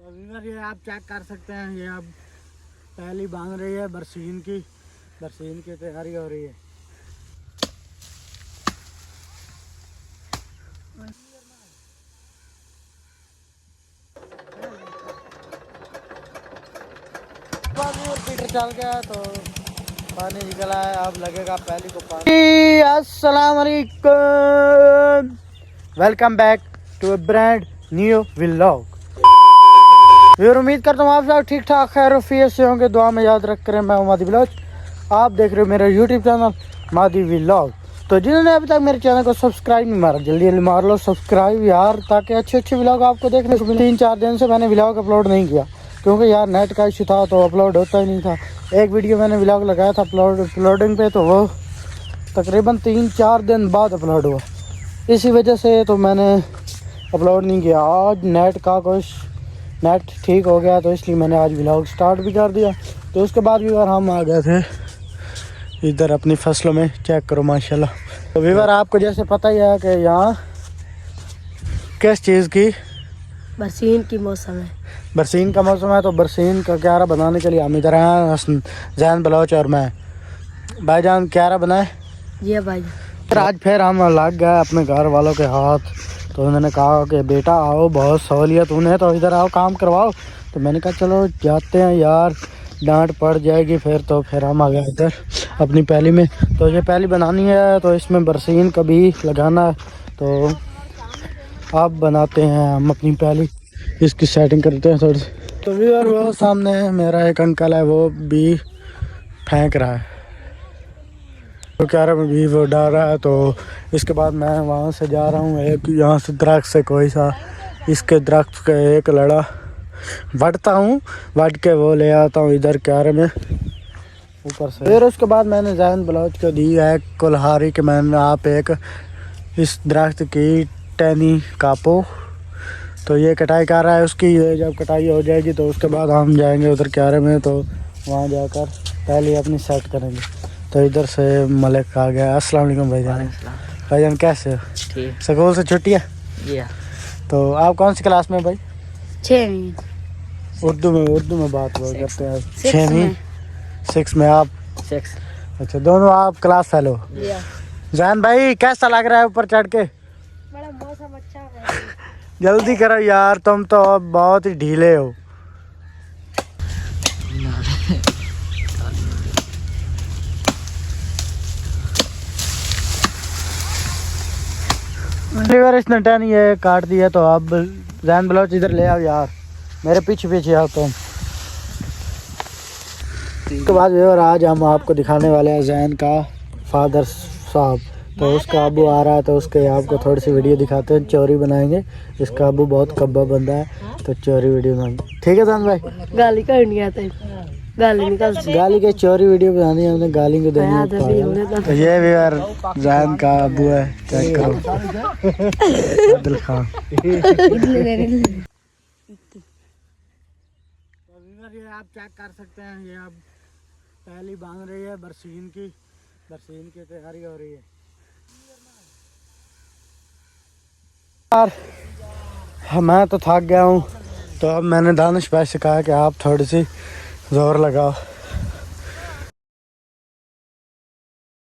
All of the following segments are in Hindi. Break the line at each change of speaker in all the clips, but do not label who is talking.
तो ये आप चेक कर सकते हैं, ये अब पहली बांध रही है बरसीन की तैयारी हो रही है। पीटर चल गया तो पानी निकला है, अब लगेगा पहली को पानी। अस्सलाम वालेकुम, welcome back to a brand new vlog. फिर उम्मीद करता हूँ आप सब ठीक ठाक खैर से होंगे, दुआ में याद रख कर। मैं हूँ मादी व्लॉग, आप देख रहे हो मेरा यूट्यूब चैनल मादी व्लॉग। तो जिन्होंने अभी तक मेरे चैनल को सब्सक्राइब नहीं मारा, जल्दी जल्दी मार लो सब्सक्राइब यार, ताकि अच्छे अच्छे व्लॉग आपको देखने को मिले। 3-4 दिन से मैंने व्लॉग अपलोड नहीं किया क्योंकि यार नेट का इशू था तो अपलोड होता ही नहीं था। एक वीडियो मैंने व्लॉग लगाया था अपलोडिंग पे, तो वो तकरीबन 3-4 दिन बाद अपलोड हुआ, इसी वजह से तो मैंने अपलोड नहीं किया। आज नेट ठीक हो गया तो इसलिए मैंने आज व्लॉग स्टार्ट भी कर दिया। तो उसके बाद भी यार हम आ गए थे इधर अपनी फसलों में, चेक करो माशाल्लाह। तो व्यूअर आपको जैसे पता ही है कि यहाँ किस चीज़ की,
बरसीन की मौसम है,
बरसीन का मौसम है। तो बरसीन का क्यारा बनाने के लिए हम इधर आए, जैन बलोच और मैं। भाईजान क्यारा बनाए
जी भाई।
फिर आज फिर हम लग गए अपने घर वालों के हाथ। तो उन्होंने कहा कि बेटा आओ, बहुत सहूलियत उन्हें, तो इधर आओ काम करवाओ। तो मैंने कहा चलो जाते हैं यार, डांट पड़ जाएगी फिर हम आ गए इधर अपनी पैली में। तो ये पैली बनानी है तो इसमें बरसीन का भी लगाना है। तो आप बनाते हैं हम अपनी पैली, इसकी सेटिंग करते हैं थोड़ी। तो व्यूअर वो सामने मेरा एक अंकल है, वो भी फेंक रहा है, तो क्यारा में भी वो डाल रहा है। तो इसके बाद मैं वहाँ से जा रहा हूँ, एक यहाँ से दरख्त से कोई सा इसके दरख्त का एक लड़ा वटता हूँ, वट के वो ले आता हूँ इधर क्यारे में ऊपर से। फिर उसके बाद मैंने जैन बलोच को दी है कुल्हाड़ी कि मैंने आप एक इस दरख्त की टहनी कापो। तो ये कटाई कर रहा है उसकी, ये जब कटाई हो जाएगी तो उसके बाद हम जाएंगे उधर क्यारे में, तो वहाँ जाकर पहले अपनी सेट करेंगे। तो इधर से मलिक आ गया। अस्सलाम वालेकुम भाईजान। भाईजान कैसे हो?
ठीक।
स्कूल से छुट्टी है?
जी।
तो आप कौन सी क्लास में भाई?
6वीं।
उर्दू में बात करते हैं।
6वीं
6 में आप?
6।
अच्छा, दोनों आप क्लास फेलो? जैन भाई कैसा लग रहा है ऊपर चढ़ के?
बड़ा मौसम अच्छा है।
जल्दी करो यार, तुम तो अब बहुत ही ढीले हो। इसने टहनी ये काट दी है, तो अब जैन बलोच इधर ले आओ यार, मेरे पीछे आओ तुम। उसके बाद व्यूअर आज हम आपको दिखाने वाले हैं जैन का फादर साहब। तो उसका अबू आ रहा है, तो उसके आपको थोड़ी सी वीडियो दिखाते हैं, चोरी बनाएंगे। इसका अबू बहुत कब्बा बंदा है, तो चोरी वीडियो बनाएंगे। ठीक है जैन भाई?
गाली करनी आता है, गाली
के चोरी वीडियो बनानी है, हमने गाली को देनी है। तो ये भी यार जैन का अबू है, चेक करो आदिल खान। आप चेक कर सकते हैं, ये अब पहली बांध रही है बरसीन की तैयारी हो रही है यार। मैं तो थक गया हूँ, तो अब मैंने दानिश भाई से कहा कि आप थोड़ी सी जोर लगाओ।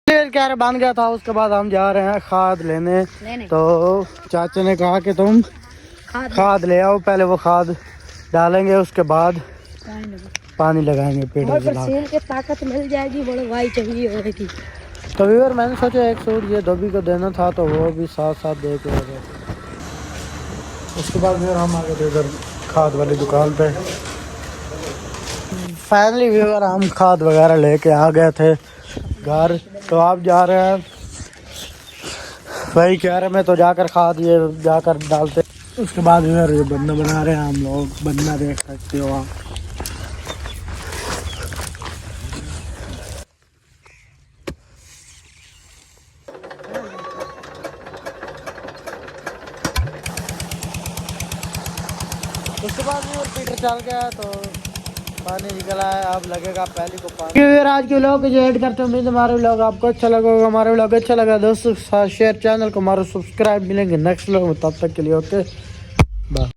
क्यारा बांध गया था, उसके बाद हम जा रहे हैं खाद लेने। तो चाचा ने कहा कि तुम खाद ले आओ, पहले वो खाद डालेंगे, उसके बाद पानी लगाएंगे पेड़ों
के ताकत मिल जाएगी, बड़े भाई चाहिए होगी।
तो व्यूअर मैंने सोचा एक सूट ये धोबी को देना था, तो वो भी साथ दे के हो गया। उसके बाद फिर हम आ गए थे इधर खाद वाली दुकान पे। फाइनली व्यूअर हम खाद वगैरह लेके आ गए थे घर। तो आप जा रहे हैं वही क्यारे में, तो जाकर खाद ये जाकर डालते। उसके बाद व्यूअर ये बंदा बना रहे हैं हम लोग, बंदा देख सकते हो आप। उसके बाद पीटर चल गया तो पानी निकला है, अब लगेगा पहली को पानी। आज के व्लॉग को जो ऐड करते हैं, उम्मीद हमारे व्लॉग आपको अच्छा लगा होगा। हमारा व्लॉग अच्छा लगा दोस्तों साथ शेयर, चैनल को हमारा सब्सक्राइब। मिलेंगे नेक्स्ट व्लॉग में, तब तक के लिए ओके बाय।